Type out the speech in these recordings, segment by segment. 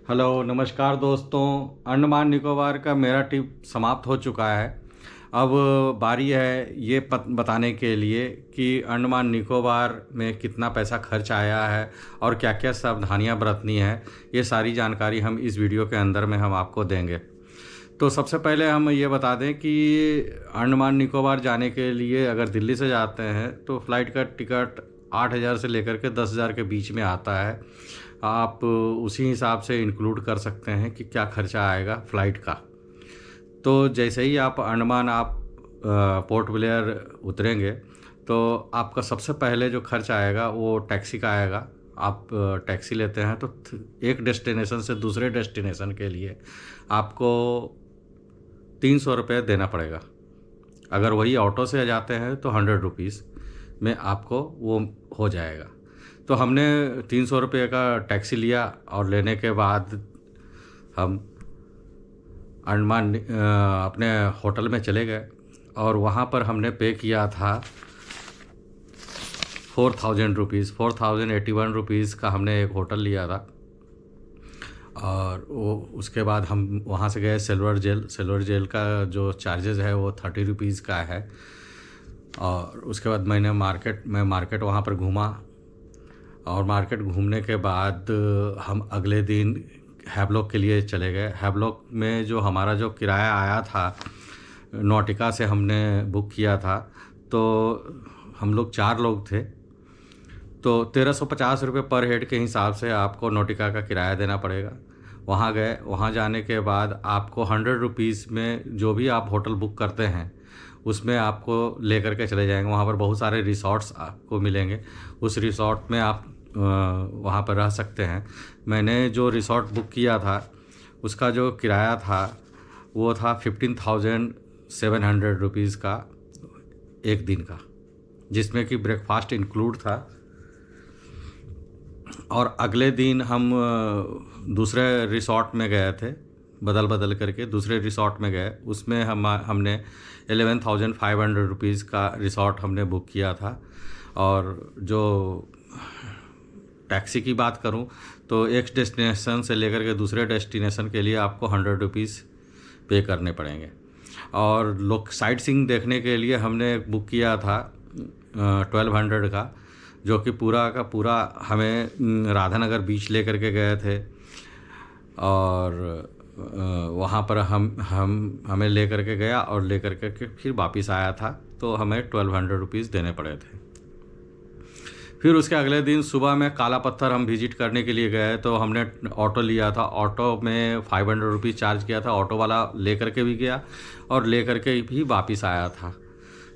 Hello नमस्कार दोस्तों। अंडमान निकोबार का मेरा ट्रिप समाप्त हो चुका है। अब बारी है ये बताने के लिए कि अंडमान निकोबार में कितना पैसा खर्च आया है और क्या क्या सावधानियां बरतनी है। ये सारी जानकारी हम इस वीडियो के अंदर में हम आपको देंगे। तो सबसे पहले हम ये बता दें कि अंडमान निकोबार जाने के लिए अगर दिल्ली से जाते हैं तो फ़्लाइट का टिकट 8,000 से लेकर के 10,000 के बीच में आता है। आप उसी हिसाब से इंक्लूड कर सकते हैं कि क्या खर्चा आएगा फ़्लाइट का। तो जैसे ही आप अंडमान पोर्ट ब्लेयर उतरेंगे तो आपका सबसे पहले जो खर्च आएगा वो टैक्सी का आएगा। आप टैक्सी लेते हैं तो एक डेस्टिनेशन से दूसरे डेस्टिनेशन के लिए आपको 300 रुपये देना पड़ेगा। अगर वही ऑटो से जाते हैं तो 100 रुपीज़ में आपको वो हो जाएगा। तो हमने 300 रुपये का टैक्सी लिया और लेने के बाद हम अंडमान अपने होटल में चले गए और वहाँ पर हमने पे किया था 4,000 रुपीज़ 4,081 रुपीज़ का हमने एक होटल लिया था। और वो उसके बाद हम वहाँ से गए सिल्वर जेल का जो चार्जेस है वो 30 रुपीज़ का है। और उसके बाद मैं मार्केट वहाँ पर घूमा और मार्केट घूमने के बाद हम अगले दिन हैवलॉक के लिए चले गए। हैवलॉक में जो हमारा जो किराया आया था नौटिका से हमने बुक किया था, तो हम लोग 4 लोग थे, तो 1350 रुपये पर हेड के हिसाब से आपको नौटिका का किराया देना पड़ेगा। वहाँ गए, वहाँ जाने के बाद आपको 100 रुपीज़ में जो भी आप होटल बुक करते हैं उसमें आपको लेकर के चले जाएंगे। वहाँ पर बहुत सारे रिसॉर्ट्स आपको मिलेंगे, उस रिसॉर्ट में आप वहाँ पर रह सकते हैं। मैंने जो रिसॉर्ट बुक किया था उसका जो किराया था वो था 15,700 रुपीज़ का एक दिन का, जिसमें कि ब्रेकफास्ट इंक्लूड था। और अगले दिन हम दूसरे रिसॉर्ट में गए थे, बदल करके दूसरे रिसॉर्ट में गए। उसमें हमने 11,500 रुपीज़ का रिसॉर्ट हमने बुक किया था। और जो टैक्सी की बात करूं तो एक डेस्टिनेशन से लेकर के दूसरे डेस्टिनेशन के लिए आपको 100 रुपीज़ पे करने पड़ेंगे। और लोग साइट सीइंग देखने के लिए हमने बुक किया था 1200 का, जो कि पूरा का पूरा हमें राधानगर बीच लेकर के गए थे। और वहाँ पर हमें लेकर के गया और लेकर के फिर वापस आया था, तो हमें 1200 रुपीज़ देने पड़े थे। फिर उसके अगले दिन सुबह में काला पत्थर हम विज़िट करने के लिए गए, तो हमने ऑटो लिया था। ऑटो में 500 रुपीज़ चार्ज किया था। ऑटो वाला लेकर के भी गया और लेकर के भी वापस आया था।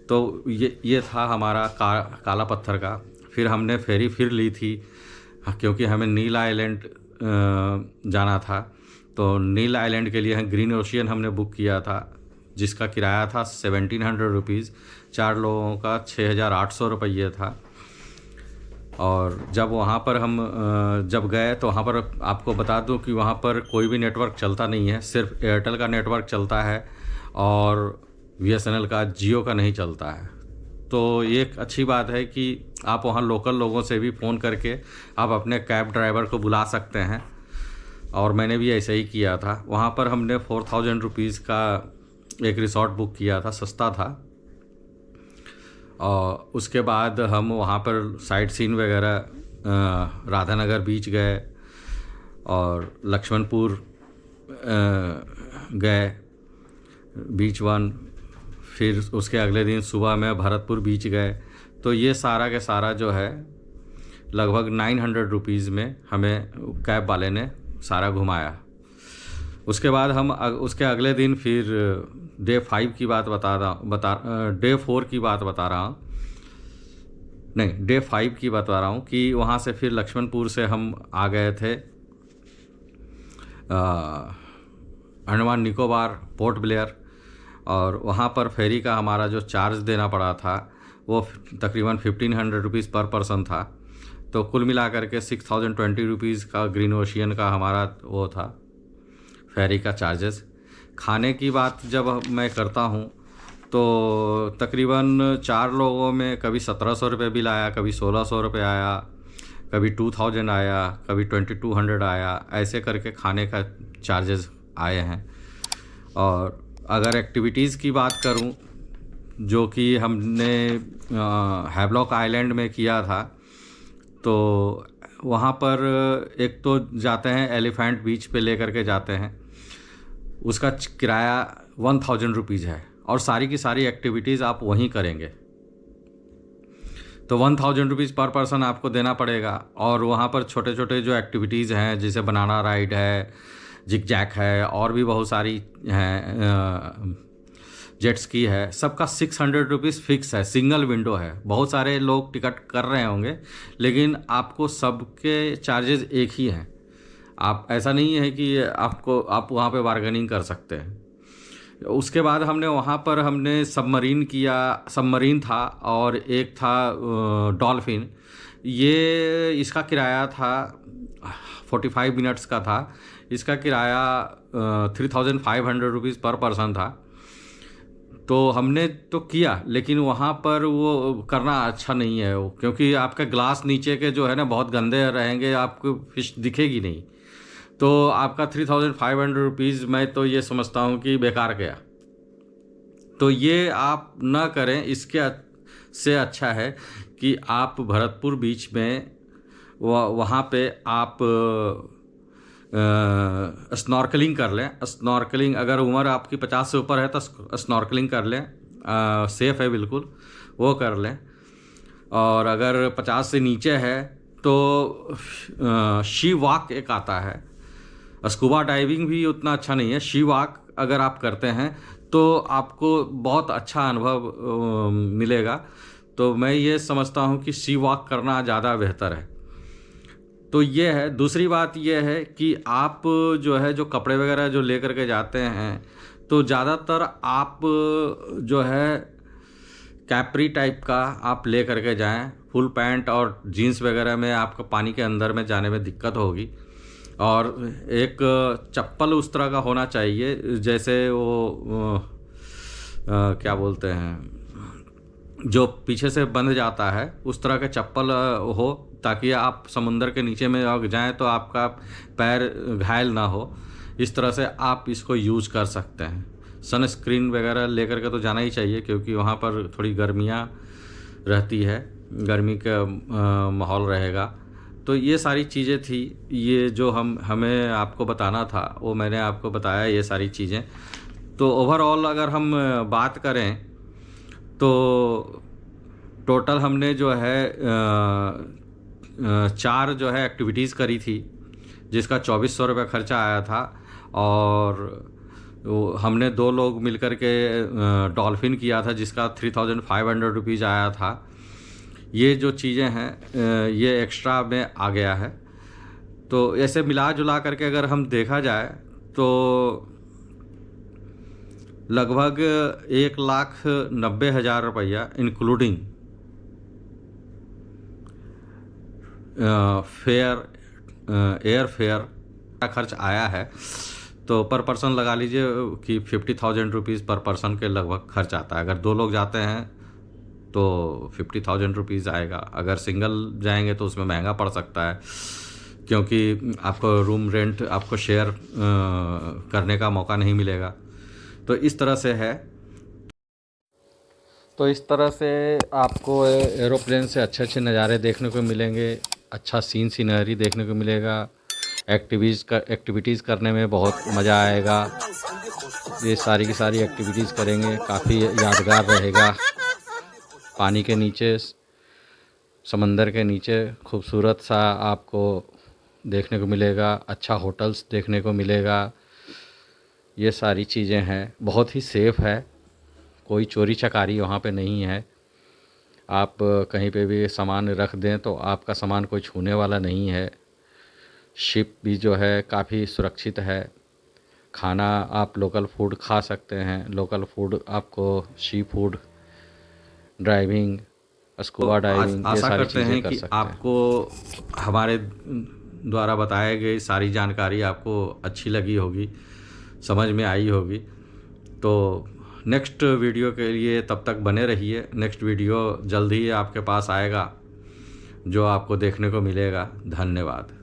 तो ये था हमारा काला पत्थर का। फिर हमने फेरी फिर ली थी क्योंकि हमें नील आइलैंड जाना था। तो नील आइलैंड के लिए हम ग्रीन ओशियन हमने बुक किया था, जिसका किराया था 1700 रुपीज़। 4 लोगों का 6,800 रुपये था। और जब वहाँ पर हम जब गए तो वहाँ पर आपको बता दूं कि वहाँ पर कोई भी नेटवर्क चलता नहीं है, सिर्फ एयरटेल का नेटवर्क चलता है और BSNL का, जियो का नहीं चलता है। तो ये एक अच्छी बात है कि आप वहाँ लोकल लोगों से भी फ़ोन करके आप अपने कैब ड्राइवर को बुला सकते हैं। और मैंने भी ऐसे ही किया था। वहाँ पर हमने 4,000 रुपीज़ का एक रिसॉर्ट बुक किया था, सस्ता था। और उसके बाद हम वहाँ पर साइट सीन वगैरह राधानगर बीच गए और लक्ष्मणपुर गए, बीच 1। फिर उसके अगले दिन सुबह में भरतपुर बीच गए। तो ये सारा के सारा जो है लगभग 900 रुपीज़ में हमें कैब वाले ने सारा घुमाया। उसके बाद हम उसके अगले दिन फिर डे 4 की बात बता रहा हूँ कि वहाँ से फिर लक्ष्मणपुर से हम आ गए थे अंडमान निकोबार पोर्ट ब्लेयर। और वहाँ पर फेरी का हमारा जो चार्ज देना पड़ा था वो तकरीबन 1500 रुपीज़ पर पर्सन था। तो कुल मिलाकर के 6,020 रुपीज़ का ग्रीन ओशियन का हमारा वो था फेरी का चार्जेस। खाने की बात जब मैं करता हूँ तो तकरीबन 4 लोगों में कभी 1,700 रुपये बिल आया, कभी 1,600 रुपये आया, कभी 2000 आया, कभी 2200 आया, ऐसे करके खाने का चार्जेस आए हैं। और अगर एक्टिविटीज़ की बात करूं, जो कि हमने हैवलॉक आइलैंड में किया था, तो वहाँ पर एक तो जाते हैं एलिफेंट बीच पे लेकर के जाते हैं, उसका किराया 1000 रुपीज़ है और सारी की सारी एक्टिविटीज़ आप वहीं करेंगे, तो 1000 रुपीज़ पर पर्सन आपको देना पड़ेगा। और वहाँ पर छोटे छोटे जो एक्टिविटीज़ हैं, जैसे बनाना राइड है, जिग जैक है, और भी बहुत सारी हैं, जेट स्की है, सबका 600 रुपीज़ फिक्स है, सिंगल विंडो है। बहुत सारे लोग टिकट कर रहे होंगे, लेकिन आपको सबके चार्जेस एक ही हैं। आप ऐसा नहीं है कि आप वहाँ पे बार्गेनिंग कर सकते हैं। उसके बाद हमने सबमरीन किया, सबमरीन था, और एक था डॉल्फिन। ये इसका किराया था 45 मिनट्स का था। इसका किराया 3500 रुपीज़ पर पर्सन था। तो हमने तो किया, लेकिन वहाँ पर वो करना अच्छा नहीं है, क्योंकि आपका ग्लास नीचे के जो है ना बहुत गंदे रहेंगे, आपको फिश दिखेगी नहीं। तो आपका 3500 रुपीज़, मैं तो ये समझता हूँ कि बेकार गया। तो ये आप ना करें। इसके से अच्छा है कि आप भरतपुर बीच में वहाँ पे आप स्नॉर्कलिंग कर लें। स्नॉर्कलिंग, अगर उम्र आपकी 50 से ऊपर है तो स्नॉर्कलिंग कर लें, सेफ़ है बिल्कुल, वो कर लें। और अगर 50 से नीचे है तो शी वॉक एक आता है। स्कूबा डाइविंग भी उतना अच्छा नहीं है। शी वॉक अगर आप करते हैं तो आपको बहुत अच्छा अनुभव मिलेगा। तो मैं ये समझता हूँ कि शी वॉक करना ज़्यादा बेहतर है। तो ये है। दूसरी बात ये है कि आप जो है जो कपड़े वगैरह जो लेकर के जाते हैं, तो ज़्यादातर आप जो है कैप्री टाइप का आप ले करके जाएं। फुल पैंट और जीन्स वगैरह में आपको पानी के अंदर में जाने में दिक्कत होगी। और एक चप्पल उस तरह का होना चाहिए, जैसे वो क्या बोलते हैं, जो पीछे से बंध जाता है, उस तरह का चप्पल हो, ताकि आप समुंदर के नीचे में अगर जाएं तो आपका पैर घायल ना हो। इस तरह से आप इसको यूज़ कर सकते हैं। सनस्क्रीन वगैरह लेकर के तो जाना ही चाहिए, क्योंकि वहाँ पर थोड़ी गर्मियाँ रहती है, गर्मी का माहौल रहेगा। तो ये सारी चीज़ें थी, ये जो हमें आपको बताना था वो मैंने आपको बताया, ये सारी चीज़ें। तो ओवरऑल अगर हम बात करें तो टोटल हमने जो है 4 जो है एक्टिविटीज़ करी थी, जिसका 2400 रुपये खर्चा आया था। और हमने 2 लोग मिलकर के डॉल्फिन किया था, जिसका 3500 रुपीज़ आया था। ये जो चीज़ें हैं ये एक्स्ट्रा में आ गया है। तो ऐसे मिला जुला करके अगर हम देखा जाए तो लगभग 1,90,000 रुपया इंक्लूडिंग एयर फेयर का खर्च आया है। तो पर पर्सन लगा लीजिए कि 50,000 रुपीज़ पर पर्सन के लगभग खर्च आता है। अगर 2 लोग जाते हैं तो 50,000 रुपीज़ आएगा। अगर सिंगल जाएंगे तो उसमें महंगा पड़ सकता है, क्योंकि आपको रूम रेंट आपको शेयर करने का मौका नहीं मिलेगा। तो इस तरह से है। तो इस तरह से आपको एरोप्लेन से अच्छे अच्छे नज़ारे देखने को मिलेंगे, अच्छा सीनरी देखने को मिलेगा। एक्टिविटीज़ करने में बहुत मज़ा आएगा। ये सारी की सारी एक्टिविटीज़ करेंगे, काफ़ी यादगार रहेगा। पानी के नीचे, समंदर के नीचे खूबसूरत सा आपको देखने को मिलेगा, अच्छा होटल्स देखने को मिलेगा। ये सारी चीज़ें हैं, बहुत ही सेफ़ है, कोई चोरी चकारी वहाँ पे नहीं है। आप कहीं पे भी सामान रख दें तो आपका सामान कोई छूने वाला नहीं है। शिप भी जो है काफ़ी सुरक्षित है। खाना आप लोकल फूड खा सकते हैं। लोकल फूड आपको sea food, driving, scuba diving, ये सारी चीज़ें कर सकते हैं। आपको हमारे द्वारा बताए गए सारी जानकारी आपको अच्छी लगी होगी, समझ में आई होगी। तो नेक्स्ट वीडियो के लिए तब तक बने रहिए। नेक्स्ट वीडियो जल्द ही आपके पास आएगा। जो आपको देखने को मिलेगा। धन्यवाद।